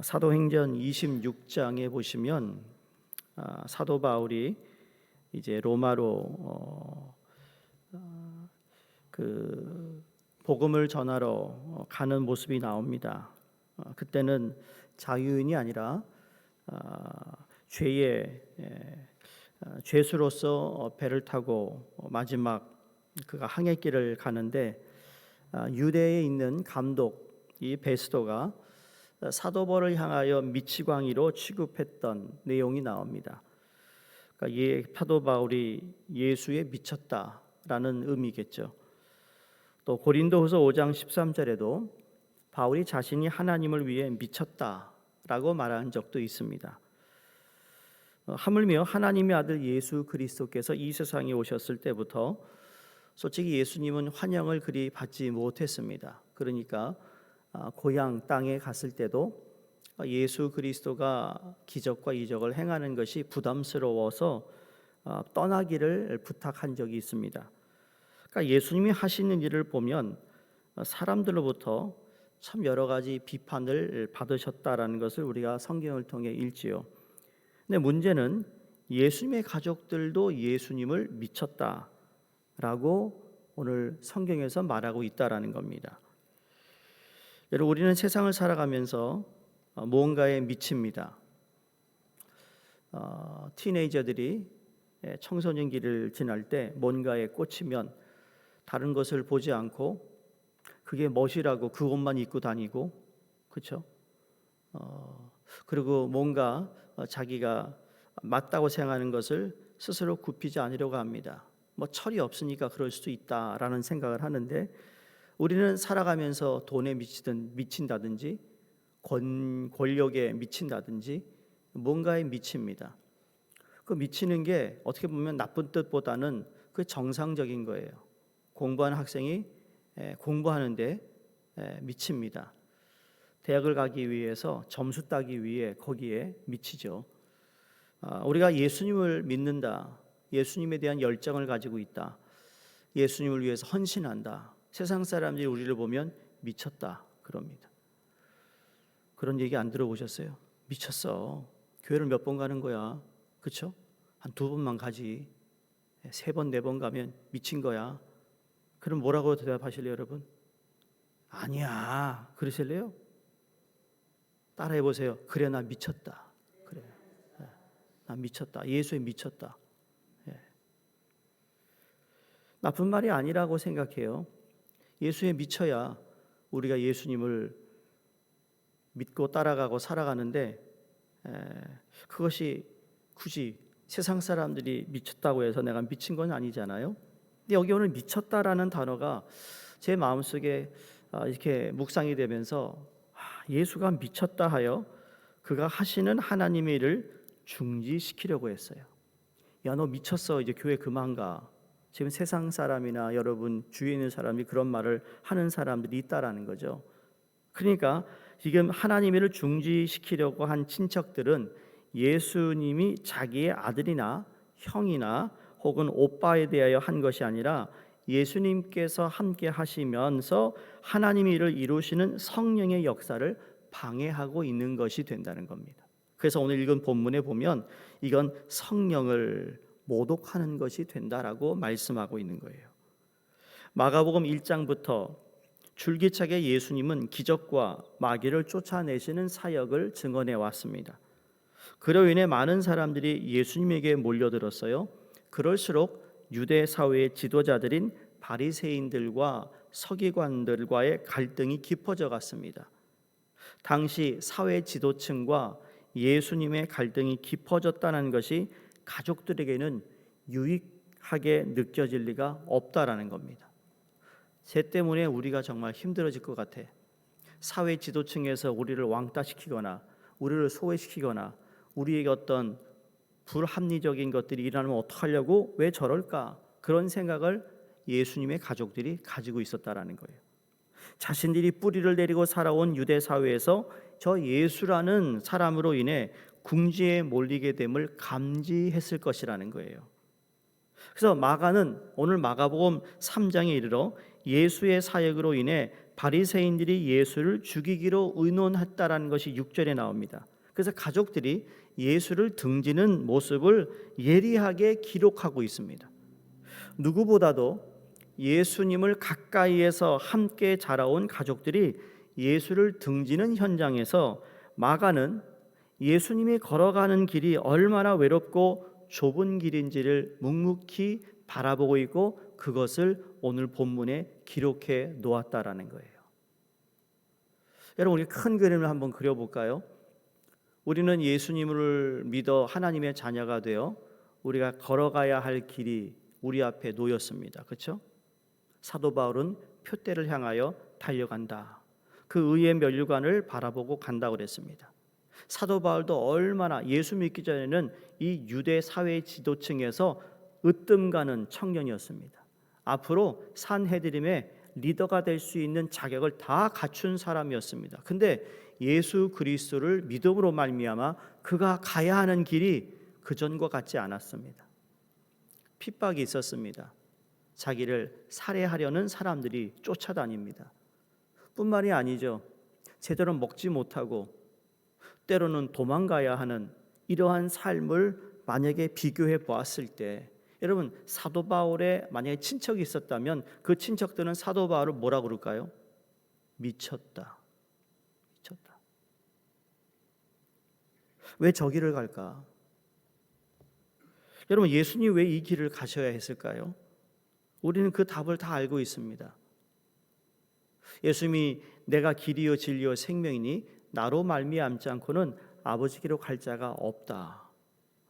사도행전 26장에 보시면 사도 바울이 이제 로마로 그 복음을 전하러 가는 모습이 나옵니다. 그때는 자유인이 아니라 죄수로서 배를 타고 마지막 그가 항해길을 가는데 유대에 있는 감독 이 베스도가 사도 바울을 향하여 미치광이로 취급했던 내용이 나옵니다. 그러니까 사도 바울이 예수에 미쳤다라는 의미겠죠. 또 고린도후서 5장 13절에도 바울이 자신이 하나님을 위해 미쳤다라고 말한 적도 있습니다. 하물며 하나님의 아들 예수 그리스도께서 이 세상에 오셨을 때부터 솔직히 예수님은 환영을 그리 받지 못했습니다. 그러니까 고향 땅에 갔을 때도 예수 그리스도가 기적과 이적을 행하는 것이 부담스러워서 떠나기를 부탁한 적이 있습니다. 그러니까 예수님이 하시는 일을 보면 사람들로부터 참 여러 가지 비판을 받으셨다라는 것을 우리가 성경을 통해 읽지요. 근데 문제는 예수님의 가족들도 예수님을 미쳤다라고 오늘 성경에서 말하고 있다라는 겁니다. 여러분, 우리는 세상을 살아가면서 무언가에 미칩니다. 티네이저들이 청소년기를 지날 때 뭔가에 꽂히면 다른 것을 보지 않고 그게 멋이라고 그것만 입고 다니고, 그렇죠? 그리고 뭔가 자기가 맞다고 생각하는 것을 스스로 굽히지 않으려고 합니다. 뭐 철이 없으니까 그럴 수도 있다라는 생각을 하는데, 우리는 살아가면서 돈에 미친다든지 권력에 미친다든지 뭔가에 미칩니다. 그 미치는 게 어떻게 보면 나쁜 뜻보다는 그 정상적인 거예요. 공부하는 학생이 공부하는데 미칩니다. 대학을 가기 위해서 점수 따기 위해 거기에 미치죠. 우리가 예수님을 믿는다, 예수님에 대한 열정을 가지고 있다, 예수님을 위해서 헌신한다, 세상 사람들이 우리를 보면 미쳤다 그럽니다. 그런 얘기 안 들어보셨어요? 미쳤어. 교회를 몇 번 가는 거야. 그렇죠? 한 2번만 가지. 3번, 4번 가면 미친 거야. 그럼 뭐라고 대답하실래요, 여러분? 아니야. 그러실래요? 따라해 보세요. 그래, 나 미쳤다. 그래, 나 미쳤다. 예수에 미쳤다. 나쁜 말이 아니라고 생각해요. 예수에 미쳐야 우리가 예수님을 믿고 따라가고 살아가는데, 그것이 굳이 세상 사람들이 미쳤다고 해서 내가 미친 건 아니잖아요. 근데 여기 오늘 미쳤다라는 단어가 제 마음속에 이렇게 묵상이 되면서 예수가 미쳤다 하여 그가 하시는 하나님의 일을 중지시키려고 했어요. 야, 너 미쳤어. 이제 교회 그만 가. 지금 세상 사람이나 여러분 주위에 있는 사람이 그런 말을 하는 사람들이 있다라는 거죠. 그러니까 지금 하나님의 일을 중지시키려고 한 친척들은 예수님이 자기의 아들이나 형이나 혹은 오빠에 대하여 한 것이 아니라 예수님께서 함께 하시면서 하나님의 일을 이루시는 성령의 역사를 방해하고 있는 것이 된다는 겁니다. 그래서 오늘 읽은 본문에 보면 이건 성령을 모독하는 것이 된다라고 말씀하고 있는 거예요. 마가복음 1장부터 줄기차게 예수님은 기적과 마귀를 쫓아내시는 사역을 증언해 왔습니다. 그로 인해 많은 사람들이 예수님에게 몰려들었어요. 그럴수록 유대 사회의 지도자들인 바리새인들과 서기관들과의 갈등이 깊어져 갔습니다. 당시 사회 지도층과 예수님의 갈등이 깊어졌다는 것이 가족들에게는 유익하게 느껴질 리가 없다라는 겁니다. 쟤 때문에 우리가 정말 힘들어질 것 같아. 사회 지도층에서 우리를 왕따시키거나 우리를 소외시키거나 우리에게 어떤 불합리적인 것들이 일어나면 어떡하려고, 왜 저럴까, 그런 생각을 예수님의 가족들이 가지고 있었다라는 거예요. 자신들이 뿌리를 내리고 살아온 유대 사회에서 저 예수라는 사람으로 인해 궁지에 몰리게 됨을 감지했을 것이라는 거예요. 그래서 마가는 오늘 마가복음 3장에 이르러 예수의 사역으로 인해 바리새인들이 예수를 죽이기로 의논했다라는 것이 6절에 나옵니다. 그래서 가족들이 예수를 등지는 모습을 예리하게 기록하고 있습니다. 누구보다도 예수님을 가까이에서 함께 자라온 가족들이 예수를 등지는 현장에서 마가는 예수님이 걸어가는 길이 얼마나 외롭고 좁은 길인지를 묵묵히 바라보고 있고 그것을 오늘 본문에 기록해 놓았다라는 거예요. 여러분, 우리 큰 그림을 한번 그려볼까요? 우리는 예수님을 믿어 하나님의 자녀가 되어 우리가 걸어가야 할 길이 우리 앞에 놓였습니다. 그렇죠? 사도 바울은 표대를 향하여 달려간다. 그 의의 면류관을 바라보고 간다고 그랬습니다. 사도 바울도 얼마나 예수 믿기 전에는 이 유대 사회 지도층에서 으뜸가는 청년이었습니다. 앞으로 산헤드림의 리더가 될 수 있는 자격을 다 갖춘 사람이었습니다. 근데 예수 그리스도를 믿음으로 말미암아 그가 가야 하는 길이 그전과 같지 않았습니다. 핍박이 있었습니다. 자기를 살해하려는 사람들이 쫓아다닙니다. 뿐만이 아니죠. 제대로 먹지 못하고 때로는 도망가야 하는 이러한 삶을 만약에 비교해 보았을 때 여러분, 사도 바울의 만약에 친척이 있었다면 그 친척들은 사도 바울을 뭐라고 그럴까요? 미쳤다. 미쳤다. 왜 저 길을 갈까? 여러분, 예수님이 왜 이 길을 가셔야 했을까요? 우리는 그 답을 다 알고 있습니다. 예수님이 내가 길이요 진리요 생명이니 나로 말미암지 않고는 아버지께로 갈 자가 없다.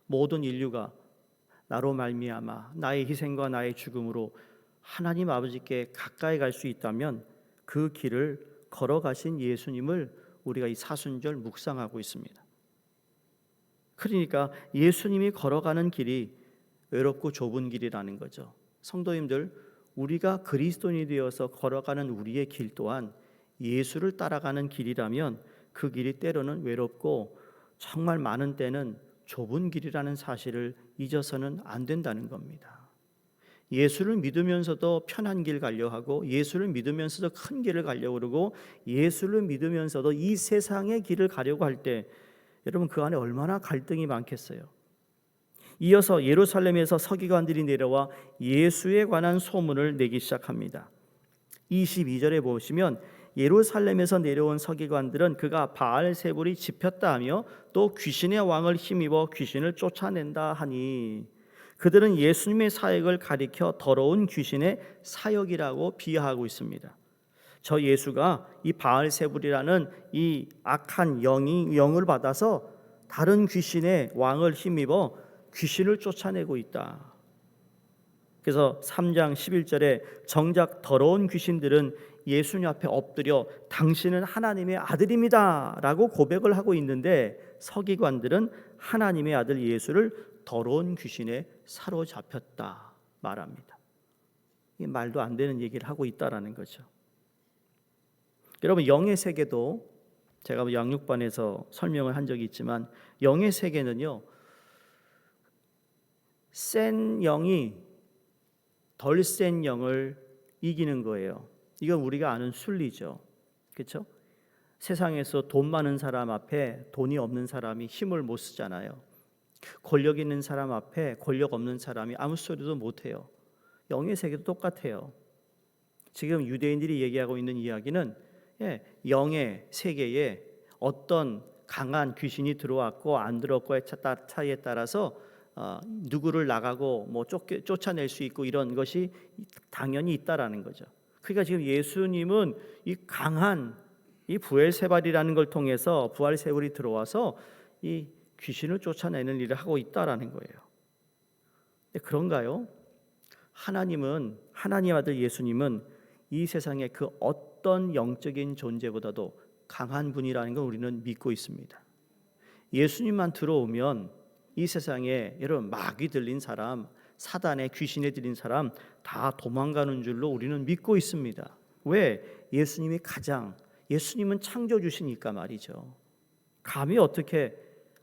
모든 인류가 나로 말미암아 나의 희생과 나의 죽음으로 하나님 아버지께 가까이 갈 수 있다면 그 길을 걸어가신 예수님을 우리가 이 사순절 묵상하고 있습니다. 그러니까 예수님이 걸어가는 길이 외롭고 좁은 길이라는 거죠. 성도님들, 우리가 그리스도인이 되어서 걸어가는 우리의 길 또한 예수를 따라가는 길이라면 그 길이 때로는 외롭고 정말 많은 때는 좁은 길이라는 사실을 잊어서는 안 된다는 겁니다. 예수를 믿으면서도 편한 길 가려 하고 예수를 믿으면서도 큰 길을 가려고 그러고 예수를 믿으면서도 이 세상의 길을 가려고 할 때 여러분, 그 안에 얼마나 갈등이 많겠어요. 이어서 예루살렘에서 서기관들이 내려와 예수에 관한 소문을 내기 시작합니다. 22절에 보시면 예루살렘에서 내려온 서기관들은 그가 바알세불이 집혔다 하며 또 귀신의 왕을 힘입어 귀신을 쫓아낸다 하니 그들은 예수님의 사역을 가리켜 더러운 귀신의 사역이라고 비하하고 있습니다. 저 예수가 이 바알세불이라는 이 악한 영을 받아서 다른 귀신의 왕을 힘입어 귀신을 쫓아내고 있다. 그래서 3장 11절에 정작 더러운 귀신들은 예수님 앞에 엎드려 당신은 하나님의 아들입니다 라고 고백을 하고 있는데 서기관들은 하나님의 아들 예수를 더러운 귀신에 사로잡혔다 말합니다. 이 말도 안 되는 얘기를 하고 있다라는 거죠. 여러분, 영의 세계도 제가 양육반에서 설명을 한 적이 있지만 영의 세계는요, 센 영이 덜 센 영을 이기는 거예요. 이건 우리가 아는 순리죠. 그렇죠? 세상에서 돈 많은 사람 앞에 돈이 없는 사람이 힘을 못 쓰잖아요. 권력 있는 사람 앞에 권력 없는 사람이 아무 소리도 못 해요. 영의 세계도 똑같아요. 지금 유대인들이 얘기하고 있는 이야기는 영의 세계에 어떤 강한 귀신이 들어왔고 안 들어왔고의 차이에 따라서 누구를 나가고 뭐 쫓아낼 수 있고 이런 것이 당연히 있다라는 거죠. 그러니까 지금 예수님은 이 강한 이 부엘세발이라는 걸 통해서 부엘세발이 들어와서 이 귀신을 쫓아내는 일을 하고 있다라는 거예요. 근데 그런가요? 하나님 아들 예수님은 이 세상의 그 어떤 영적인 존재보다도 강한 분이라는 걸 우리는 믿고 있습니다. 예수님만 들어오면 이 세상에 여러분 마귀 들린 사람, 사단의 귀신에 들린 사람 다 도망가는 줄로 우리는 믿고 있습니다. 왜? 예수님은 창조주시니까 말이죠. 감히 어떻게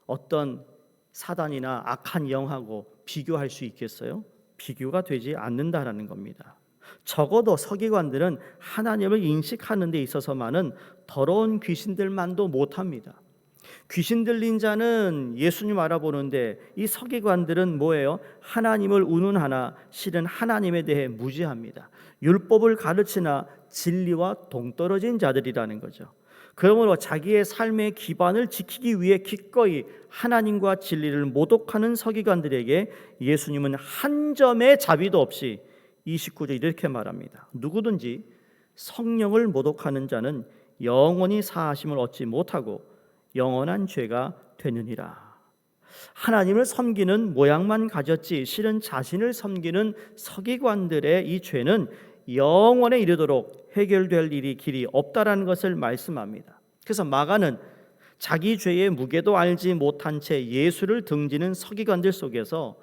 어떤 사단이나 악한 영하고 비교할 수 있겠어요? 비교가 되지 않는다라는 겁니다. 적어도 서기관들은 하나님을 인식하는 데 있어서만은 더러운 귀신들만도 못합니다. 귀신 들린 자는 예수님 알아보는데 이 서기관들은 뭐예요? 하나님을 운운하나 실은 하나님에 대해 무지합니다. 율법을 가르치나 진리와 동떨어진 자들이라는 거죠. 그러므로 자기의 삶의 기반을 지키기 위해 기꺼이 하나님과 진리를 모독하는 서기관들에게 예수님은 한 점의 자비도 없이 29절 이렇게 말합니다. 누구든지 성령을 모독하는 자는 영원히 사하심을 얻지 못하고 영원한 죄가 되느니라. 하나님을 섬기는 모양만 가졌지 실은 자신을 섬기는 서기관들의 이 죄는 영원에 이르도록 해결될 일이 길이 없다라는 것을 말씀합니다. 그래서 마가는 자기 죄의 무게도 알지 못한 채 예수를 등지는 서기관들 속에서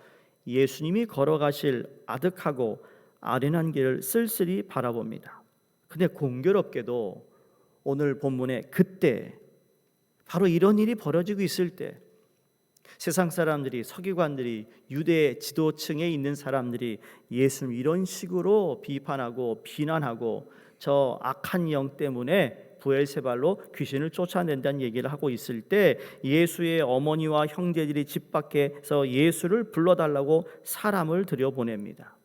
예수님이 걸어가실 아득하고 아련한 길을 쓸쓸히 바라봅니다. 근데 공교롭게도 오늘 본문에 그때 바로 이런 일이 벌어지고 있을 때 세상 사람들이, 서기관들이, 유대 지도층에 있는 사람들이 예수님 이런 식으로 비판하고 비난하고 저 악한 영 때문에 부엘세발로 귀신을 쫓아낸다는 얘기를 하고 있을 때 예수의 어머니와 형제들이 집 밖에서 예수를 불러달라고 사람을 들여보냅니다.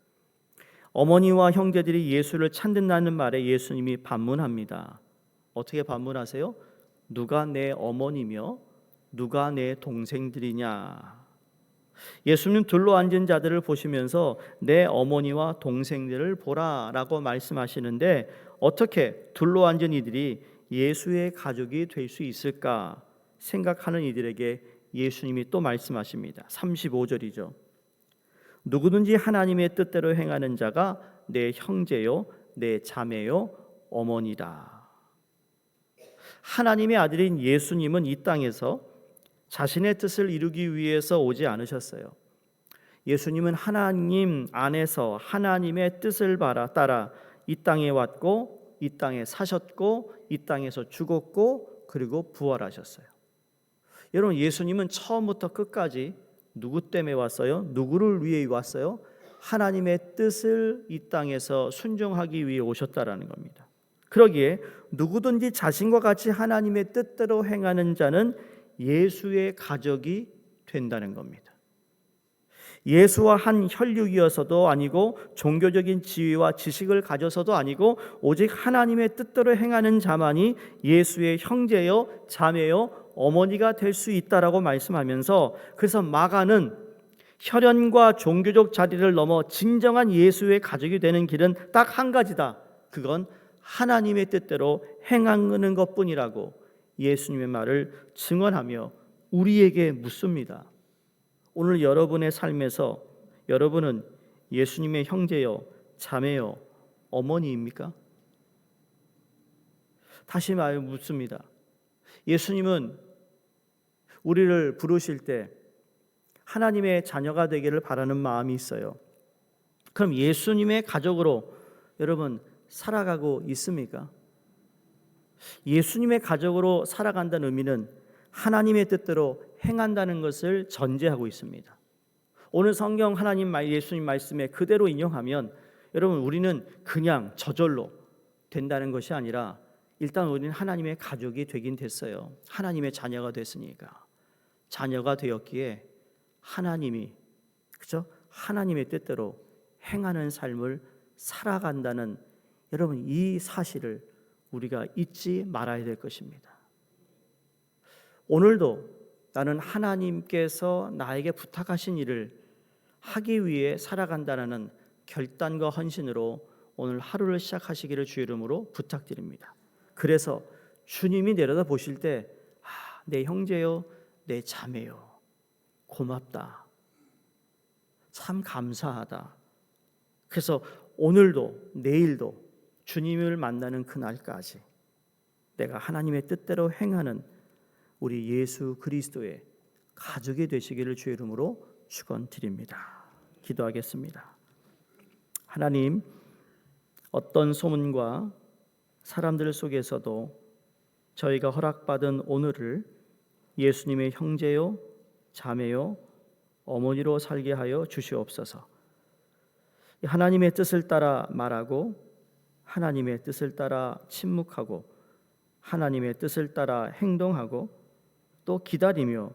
어머니와 형제들이 예수를 찾는다는 말에 예수님이 반문합니다. 어떻게 반문하세요? 누가 내 어머니며 누가 내 동생들이냐? 예수님 둘러앉은 자들을 보시면서 내 어머니와 동생들을 보라라고 말씀하시는데 어떻게 둘러앉은 이들이 예수의 가족이 될 수 있을까 생각하는 이들에게 예수님이 또 말씀하십니다. 35절이죠. 누구든지 하나님의 뜻대로 행하는 자가 내 형제요 내 자매요 어머니라. 하나님의 아들인 예수님은 이 땅에서 자신의 뜻을 이루기 위해서 오지 않으셨어요. 예수님은 하나님 안에서 하나님의 뜻을 따라 이 땅에 왔고 이 땅에 사셨고 이 땅에서 죽었고 그리고 부활하셨어요. 여러분, 예수님은 처음부터 끝까지 누구 때문에 왔어요? 누구를 위해 왔어요? 하나님의 뜻을 이 땅에서 순종하기 위해 오셨다라는 겁니다. 그러기에 누구든지 자신과 같이 하나님의 뜻대로 행하는 자는 예수의 가족이 된다는 겁니다. 예수와 한 혈육이어서도 아니고 종교적인 지위와 지식을 가져서도 아니고 오직 하나님의 뜻대로 행하는 자만이 예수의 형제요 자매요 어머니가 될 수 있다라고 말씀하면서 그래서 마가는 혈연과 종교적 자리를 넘어 진정한 예수의 가족이 되는 길은 딱 한 가지다. 그건 하나님의 뜻대로 행하는 것뿐이라고 예수님의 말을 증언하며 우리에게 묻습니다. 오늘 여러분의 삶에서 여러분은 예수님의 형제요, 자매요, 어머니입니까? 다시 말 묻습니다. 예수님은 우리를 부르실 때 하나님의 자녀가 되기를 바라는 마음이 있어요. 그럼 예수님의 가족으로 여러분 살아가고 있습니까? 예수님의 가족으로 살아간다는 의미는 하나님의 뜻대로 행한다는 것을 전제하고 있습니다. 오늘 성경 하나님 예수님 말씀에 그대로 인용하면 여러분 우리는 그냥 저절로 된다는 것이 아니라 일단 우리는 하나님의 가족이 되긴 됐어요. 하나님의 자녀가 됐으니까. 자녀가 되었기에 하나님이 그죠? 하나님의 뜻대로 행하는 삶을 살아간다는 여러분 이 사실을 우리가 잊지 말아야 될 것입니다. 오늘도 나는 하나님께서 나에게 부탁하신 일을 하기 위해 살아간다는 결단과 헌신으로 오늘 하루를 시작하시기를 주의 이름으로 부탁드립니다. 그래서 주님이 내려다 보실 때 내 형제요 내 자매요 고맙다 참 감사하다. 그래서 오늘도 내일도 주님을 만나는 그날까지 내가 하나님의 뜻대로 행하는 우리 예수 그리스도의 가족이 되시기를 주의 이름으로 축원드립니다. 기도하겠습니다. 하나님, 어떤 소문과 사람들 속에서도 저희가 허락받은 오늘을 예수님의 형제요, 자매요, 어머니로 살게 하여 주시옵소서. 하나님의 뜻을 따라 말하고 하나님의 뜻을 따라 침묵하고 하나님의 뜻을 따라 행동하고 또 기다리며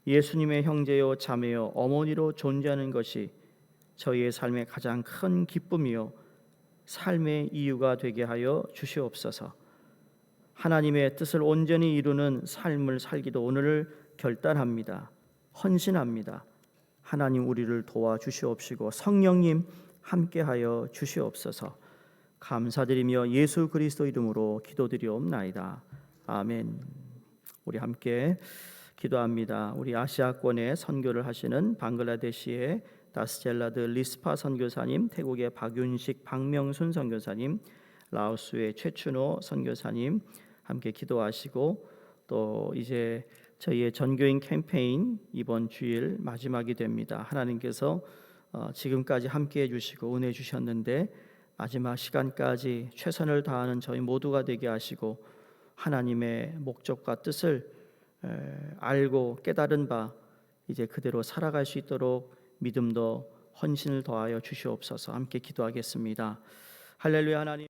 예수님의 형제요 자매요 어머니로 존재하는 것이 저희의 삶의 가장 큰 기쁨이요 삶의 이유가 되게 하여 주시옵소서. 하나님의 뜻을 온전히 이루는 삶을 살기도 오늘을 결단합니다. 헌신합니다. 하나님 우리를 도와주시옵시고 성령님 함께하여 주시옵소서. 감사드리며 예수 그리스도 이름으로 기도드리옵나이다. 아멘. 우리 함께 기도합니다. 우리 아시아권에 선교를 하시는 방글라데시의 다스젤라드 리스파 선교사님, 태국의 박윤식 박명순 선교사님, 라오스의 최춘호 선교사님 함께 기도하시고 또 이제 저희의 전교인 캠페인 이번 주일 마지막이 됩니다. 하나님께서 지금까지 함께 해주시고 은혜 주셨는데 마지막 시간까지 최선을 다하는 저희 모두가 되게 하시고 하나님의 목적과 뜻을 알고 깨달은 바 이제 그대로 살아갈 수 있도록 믿음도 헌신을 더하여 주시옵소서. 함께 기도하겠습니다. 할렐루야. 하나님